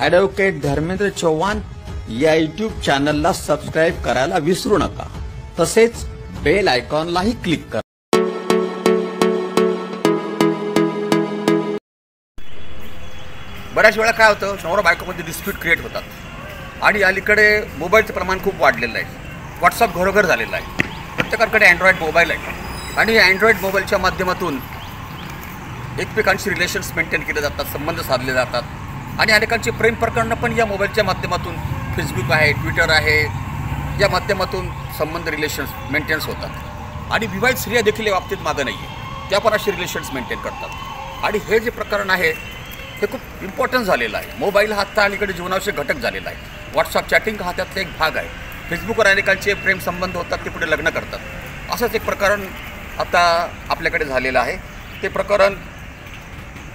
Advocate Dharmendra Chavan या YouTube चॅनलला subscribe करायला विसरू नका, तसेच बेल आयकॉनलाही क्लिक करा। बऱ्याच वेळा काय होतं, नवरा बायकोमध्ये डिस्प्यूट क्रिएट होतात आणि अलीकडे मोबाईलचं प्रमाण खूप वाढलेलं आहे। व्हॉट्सअप घरोघर झालेलं आहे, प्रत्येकाकडे अँड्रॉइड मोबाईल आहे आणि अँड्रॉइड मोबाईलच्या माध्यमातून एकमेकांशी रिलेशन्स मेंटेन केले जातात, संबंध साधले जातात आणि अनेकांची प्रेम प्रकरणं पण या मोबाईलच्या माध्यमातून, फेसबुक आहे, ट्विटर आहे, या माध्यमातून संबंध रिलेशन्स मेंटेन्स होतात आणि विवाहित स्त्रिया देखील या बाबतीत मागं नाही आहे, त्या पण असे रिलेशन्स मेंटेन करतात आणि हे जे प्रकरण आहे हे खूप इम्पॉर्टंट झालेलं आहे। मोबाईल हा आता अलीकडे जीवनावश्यक घटक झालेला आहे। व्हॉट्सअप चॅटिंग हा त्यातला एक भाग आहे। फेसबुकवर अनेकांचे प्रेम संबंध होतात, ते पुढे लग्न करतात, असंच एक प्रकरण आता आपल्याकडे झालेलं आहे। ते प्रकरण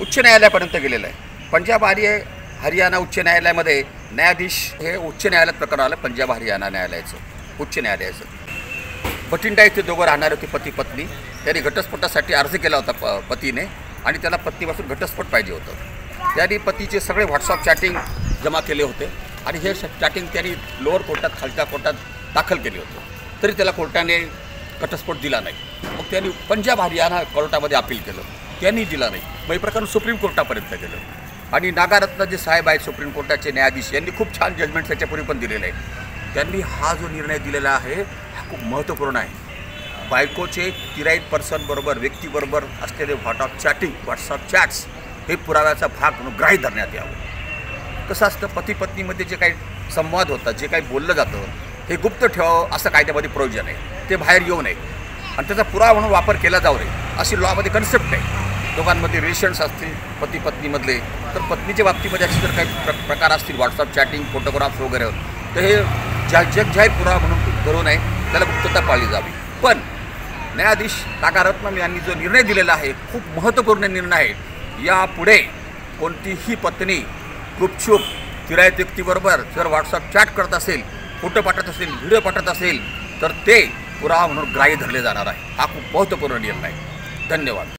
उच्च न्यायालयापर्यंत गेलेलं आहे। पंजाब हरियाणा उच्च न्यायालयामध्ये न्यायाधीश हे उच्च न्यायालयात प्रकरण आलं, पंजाब हरियाणा न्यायालयाचं, उच्च न्यायालयाचं। बठिंडा इथे दोघं राहणार होते, पती पत्नी। त्यांनी घटस्फोटासाठी अर्ज केला होता पतीने आणि त्याला पत्नीपासून घटस्फोट पाहिजे होतं। त्यांनी पतीचे सगळे व्हॉट्सअप चॅटिंग जमा केले होते आणि हे चॅटिंग त्यांनी लोअर कोर्टात, खालच्या कोर्टात दाखल केले होते, तरी त्याला कोर्टाने घटस्फोट दिला नाही। मग त्यांनी पंजाब हरियाणा कोर्टामध्ये अपील केलं, त्यांनी दिला नाही। मग हे प्रकरण सुप्रीम कोर्टापर्यंत गेलं आणि नागारत्न जे साहेब आहेत सुप्रीम कोर्टाचे न्यायाधीश, यांनी खूप छान जजमेंट त्याच्यापूर्वी पण दिलेलं आहे। त्यांनी हा जो निर्णय दिलेला आहे हा खूप महत्त्वपूर्ण आहे। बायकोचे तिराईत पर्सनबरोबर, व्यक्तीबरोबर असलेले व्हॉट्सअप चॅट्स हे पुराव्याचा भाग म्हणून ग्राह्य धरण्यात यावं। कसं असतं, पती पत्नीमध्ये जे काही संवाद होतात, जे काही बोललं जातं, हे गुप्त ठेवावं असं कायद्यामध्ये प्रोविजन आहे, ते बाहेर येऊ नये आणि त्याचा पुरावा म्हणून वापर केला जाऊ नये अशी लॉमध्ये कन्सेप्ट आहे। दोघांमध्ये रिलेशन्स असतील पती पत्नीमधले, तर पत्नीच्या बाबतीमध्ये असे जर काही प्रकार असतील, व्हॉट्सअप चॅटिंग, फोटोग्राफ्स वगैरे, तर हे जगजाहीर पुरावा म्हणून धरू नये, त्याला गुप्तता पाळली जावी। पण न्यायाधीश नागारत्नम यांनी जो निर्णय दिलेला आहे खूप महत्त्वपूर्ण निर्णय आहे। यापुढे कोणतीही पत्नी गुपचूप तिराईत व्यक्तीबरोबर जर व्हॉट्सअप चॅट करत असेल, फोटो पाठवत असेल, व्हिडिओ पाठवत असेल, तर ते पुरावा म्हणून ग्राह्य धरले जाणार आहे। हा खूप महत्त्वपूर्ण निर्णय आहे। धन्यवाद।